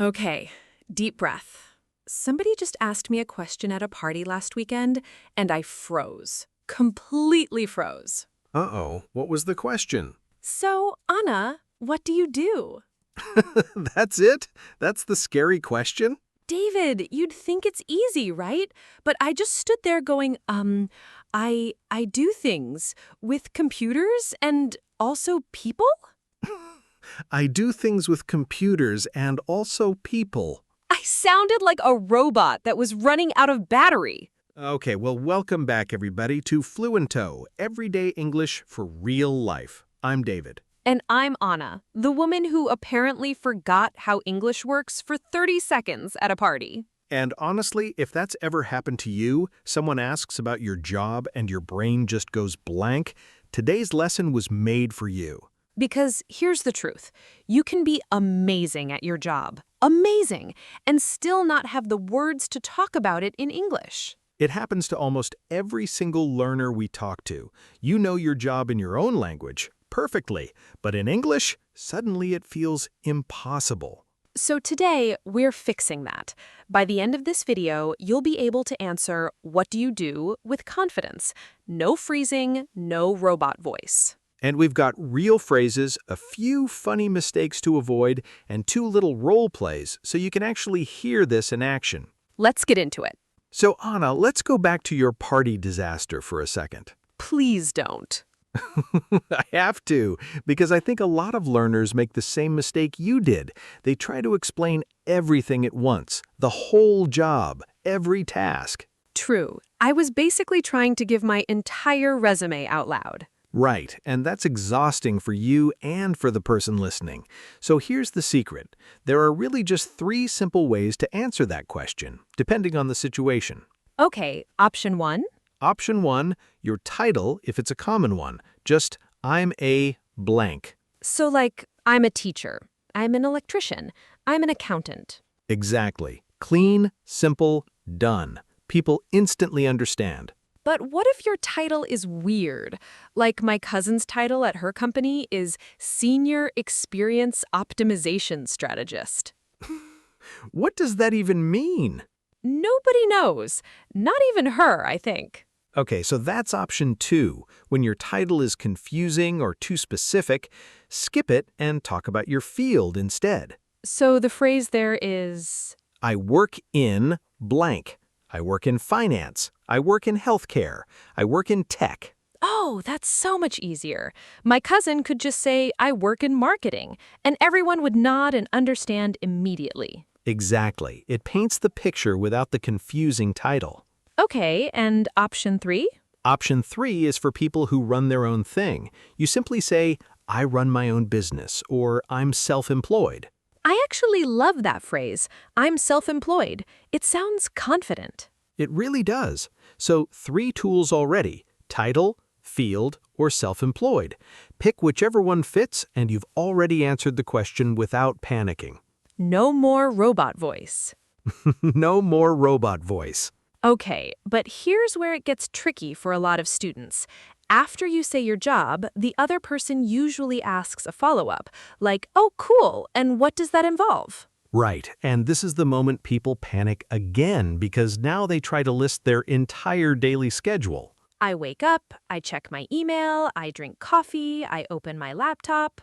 Okay, deep breath. Somebody just asked me a question at a party last weekend, and I froze. Completely froze. Uh-oh, what was the question? So, Anna, what do you do? That's it? That's the scary question? David, you'd think it's easy, right? But I just stood there going, I do things with computers and also people? I do things with computers and also people. I sounded like a robot that was running out of battery. Okay, well, welcome back, everybody, to Fluentto, everyday English for real life. I'm David. And I'm Anna, the woman who apparently forgot how English works for 30 seconds at a party. And honestly, if that's ever happened to you, someone asks about your job and your brain just goes blank, today's lesson was made for you. Because here's the truth. You can be amazing at your job, amazing, and still not have the words to talk about it in English. It happens to almost every single learner we talk to. You know your job in your own language perfectly, but in English, suddenly it feels impossible. So today, we're fixing that. By the end of this video, you'll be able to answer, what do you do, with confidence. No freezing, no robot voice. And we've got real phrases, a few funny mistakes to avoid, and 2 little role plays so you can actually hear this in action. Let's get into it. So Anna, let's go back to your party disaster for a second. Please don't. I have to, because I think a lot of learners make the same mistake you did. They try to explain everything at once, the whole job, every task. True. I was basically trying to give my entire resume out loud. Right, and that's exhausting for you and for the person listening. So here's the secret. There are really just 3 simple ways to answer that question, depending on the situation. Okay, option 1. Option 1, your title, if it's a common one. Just, I'm a blank. So like, I'm a teacher, I'm an electrician, I'm an accountant. Exactly. Clean, simple, done. People instantly understand. But what if your title is weird? Like my cousin's title at her company is Senior Experience Optimization Strategist. What does that even mean? Nobody knows. Not even her, I think. Okay, so that's option 2. When your title is confusing or too specific, skip it and talk about your field instead. So the phrase there is... I work in blank. I work in finance. I work in healthcare. I work in tech. Oh, that's so much easier. My cousin could just say, I work in marketing, and everyone would nod and understand immediately. Exactly. It paints the picture without the confusing title. Okay, and option 3? Option 3 is for people who run their own thing. You simply say, I run my own business, or I'm self-employed. I actually love that phrase, I'm self-employed. It sounds confident. It really does. So 3 tools already: title, field, or self-employed. Pick whichever one fits, and you've already answered the question without panicking. No more robot voice. No more robot voice. Okay, but here's where it gets tricky for a lot of students. After you say your job, the other person usually asks a follow-up, like, oh, cool, and what does that involve? Right, and this is the moment people panic again because now they try to list their entire daily schedule. I wake up, I check my email, I drink coffee, I open my laptop.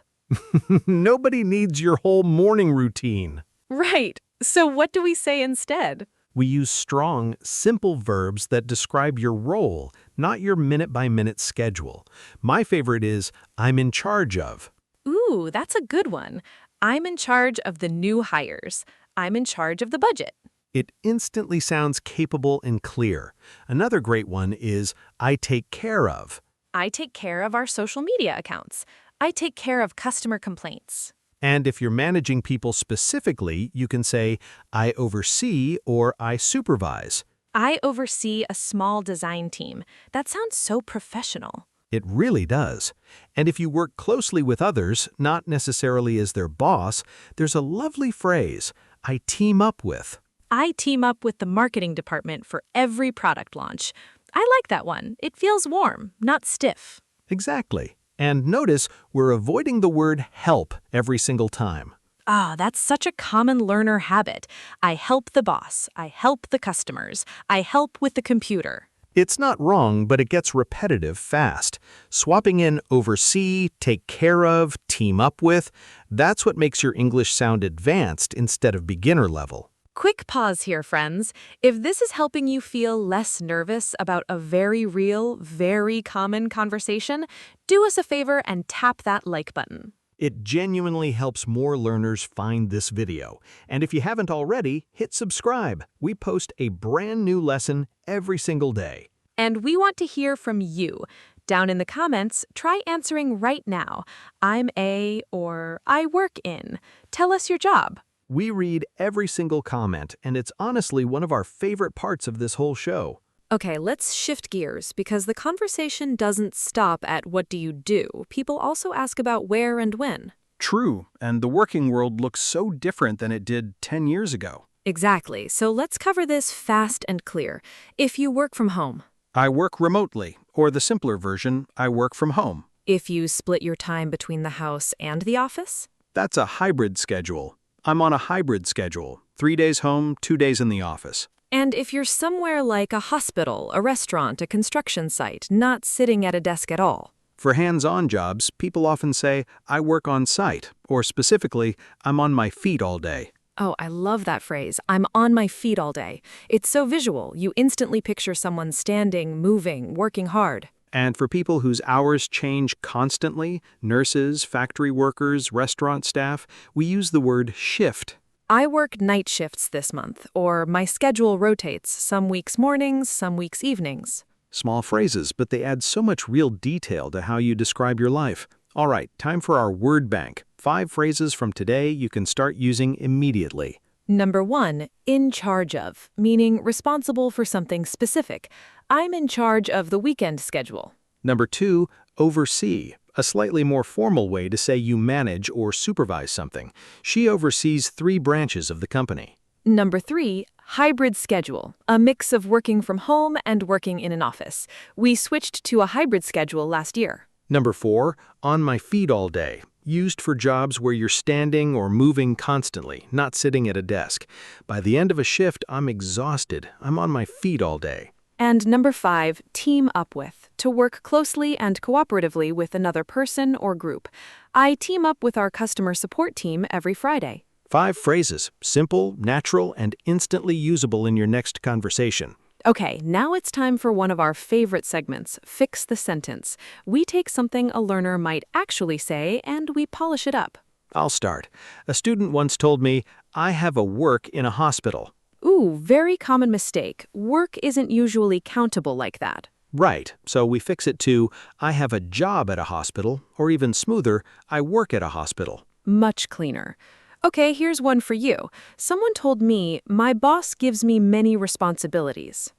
Nobody needs your whole morning routine. Right, so what do we say instead? We use strong, simple verbs that describe your role, not your minute-by-minute schedule. My favorite is, I'm in charge of. Ooh, that's a good one. I'm in charge of the new hires. I'm in charge of the budget. It instantly sounds capable and clear. Another great one is, I take care of. I take care of our social media accounts. I take care of customer complaints. And if you're managing people specifically, you can say, I oversee or I supervise. I oversee a small design team. That sounds so professional. It really does. And if you work closely with others, not necessarily as their boss, there's a lovely phrase, I team up with. I team up with the marketing department for every product launch. I like that one. It feels warm, not stiff. Exactly. And notice we're avoiding the word help every single time. Ah, that's such a common learner habit. I help the boss. I help the customers. I help with the computer. It's not wrong, but it gets repetitive fast. Swapping in oversee, take care of, team up with, that's what makes your English sound advanced instead of beginner level. Quick pause here, friends. If this is helping you feel less nervous about a very real, very common conversation, do us a favor and tap that like button. It genuinely helps more learners find this video. And if you haven't already, hit subscribe. We post a brand new lesson every single day. And we want to hear from you. Down in the comments, try answering right now. I'm a or I work in. Tell us your job. We read every single comment, and it's honestly one of our favorite parts of this whole show. Okay, let's shift gears because the conversation doesn't stop at what do you do. People also ask about where and when. True, and the working world looks so different than it did 10 years ago. Exactly, so let's cover this fast and clear. If you work from home. I work remotely, or the simpler version, I work from home. If you split your time between the house and the office. That's a hybrid schedule. I'm on a hybrid schedule, 3 days home, 2 days in the office. And if you're somewhere like a hospital, a restaurant, a construction site, not sitting at a desk at all. For hands-on jobs, people often say, I work on site, or specifically, I'm on my feet all day. Oh, I love that phrase. I'm on my feet all day. It's so visual. You instantly picture someone standing, moving, working hard. And for people whose hours change constantly, nurses, factory workers, restaurant staff, we use the word shift. I work night shifts this month, or my schedule rotates, some weeks mornings, some weeks evenings. Small phrases, but they add so much real detail to how you describe your life. All right, time for our word bank. 5 phrases from today you can start using immediately. Number 1, in charge of, meaning responsible for something specific. I'm in charge of the weekend schedule. Number 2, oversee, a slightly more formal way to say you manage or supervise something. She oversees 3 branches of the company. Number 3, hybrid schedule, a mix of working from home and working in an office. We switched to a hybrid schedule last year. Number 4, on my feet all day, used for jobs where you're standing or moving constantly, not sitting at a desk. By the end of a shift, I'm exhausted. I'm on my feet all day. And number 5, team up with, to work closely and cooperatively with another person or group. I team up with our customer support team every Friday. 5 phrases, simple, natural, and instantly usable in your next conversation. Okay, now it's time for one of our favorite segments, Fix the Sentence. We take something a learner might actually say and we polish it up. I'll start. A student once told me, I have a work in a hospital. Ooh, very common mistake. Work isn't usually countable like that. Right, so we fix it to, I have a job at a hospital, or even smoother, I work at a hospital. Much cleaner. Okay, here's one for you. Someone told me, my boss gives me many responsibilities.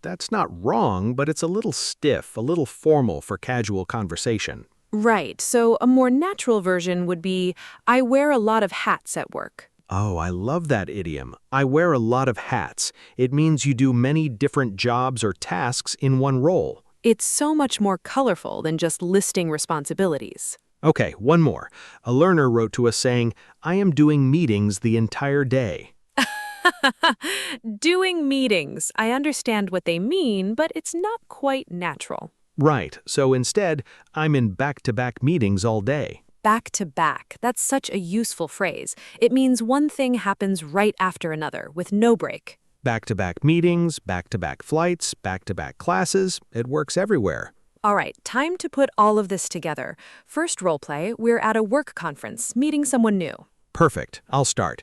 That's not wrong, but it's a little stiff, a little formal for casual conversation. Right, so a more natural version would be, I wear a lot of hats at work. Oh, I love that idiom. I wear a lot of hats. It means you do many different jobs or tasks in one role. It's so much more colorful than just listing responsibilities. Okay, one more. A learner wrote to us saying, I am doing meetings the entire day. Doing meetings. I understand what they mean, but it's not quite natural. Right, so instead, I'm in back-to-back meetings all day. Back to back. That's such a useful phrase. It means one thing happens right after another, with no break. Back-to-back meetings, back-to-back flights, back-to-back classes. It works everywhere. All right, time to put all of this together. First role play, we're at a work conference, meeting someone new. Perfect. I'll start.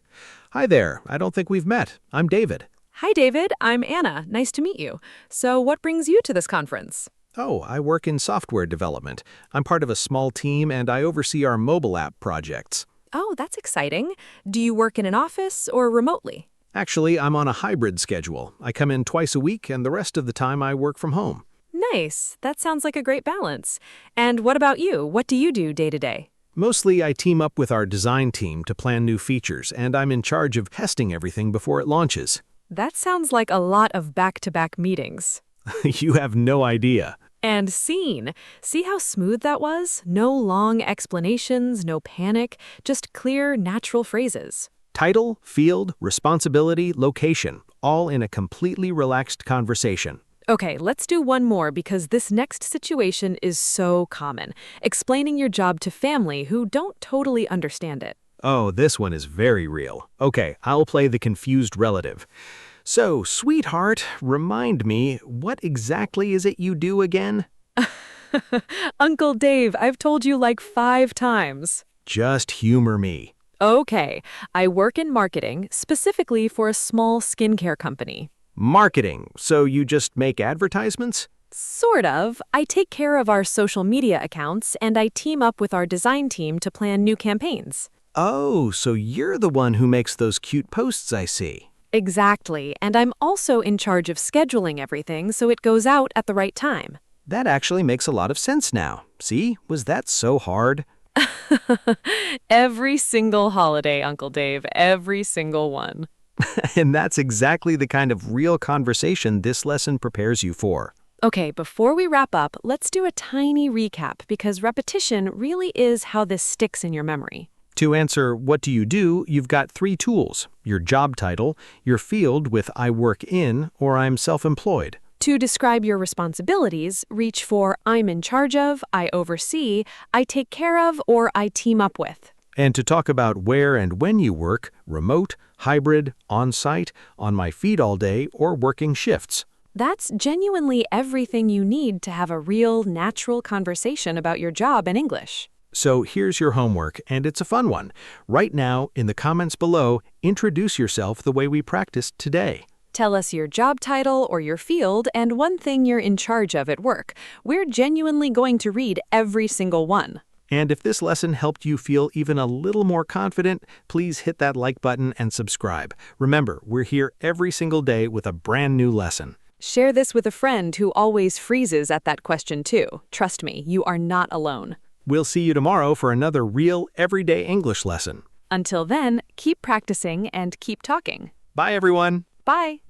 Hi there. I don't think we've met. I'm David. Hi, David. I'm Anna. Nice to meet you. So what brings you to this conference? Oh, I work in software development. I'm part of a small team and I oversee our mobile app projects. Oh, that's exciting. Do you work in an office or remotely? Actually, I'm on a hybrid schedule. I come in twice a week and the rest of the time I work from home. Nice. That sounds like a great balance. And what about you? What do you do day to day? Mostly, I team up with our design team to plan new features, and I'm in charge of testing everything before it launches. That sounds like a lot of back-to-back meetings. You have no idea. And scene. See how smooth that was? No long explanations, no panic, just clear, natural phrases. Title, field, responsibility, location, all in a completely relaxed conversation. Okay, let's do one more because this next situation is so common. Explaining your job to family who don't totally understand it. Oh, this one is very real. Okay, I'll play the confused relative. So, sweetheart, remind me, what exactly is it you do again? Uncle Dave, I've told you like 5 times. Just humor me. Okay, I work in marketing, specifically for a small skincare company. Marketing, so you just make advertisements? Sort of. I take care of our social media accounts and I team up with our design team to plan new campaigns. Oh, so you're the one who makes those cute posts I see. Exactly, and I'm also in charge of scheduling everything so it goes out at the right time. That actually makes a lot of sense now. See, was that so hard? Every single holiday, Uncle Dave, every single one. And that's exactly the kind of real conversation this lesson prepares you for. Okay, before we wrap up, let's do a tiny recap because repetition really is how this sticks in your memory. To answer what do you do, you've got 3 tools: your job title, your field with I work in or I'm self-employed. To describe your responsibilities, reach for I'm in charge of, I oversee, I take care of, or I team up with. And to talk about where and when you work, remote, hybrid, on-site, on my feet all day, or working shifts. That's genuinely everything you need to have a real, natural conversation about your job in English. So here's your homework, and it's a fun one. Right now, in the comments below, introduce yourself the way we practiced today. Tell us your job title or your field and one thing you're in charge of at work. We're genuinely going to read every single one. And if this lesson helped you feel even a little more confident, please hit that like button and subscribe. Remember, we're here every single day with a brand new lesson. Share this with a friend who always freezes at that question too. Trust me, you are not alone. We'll see you tomorrow for another real, everyday English lesson. Until then, keep practicing and keep talking. Bye, everyone. Bye.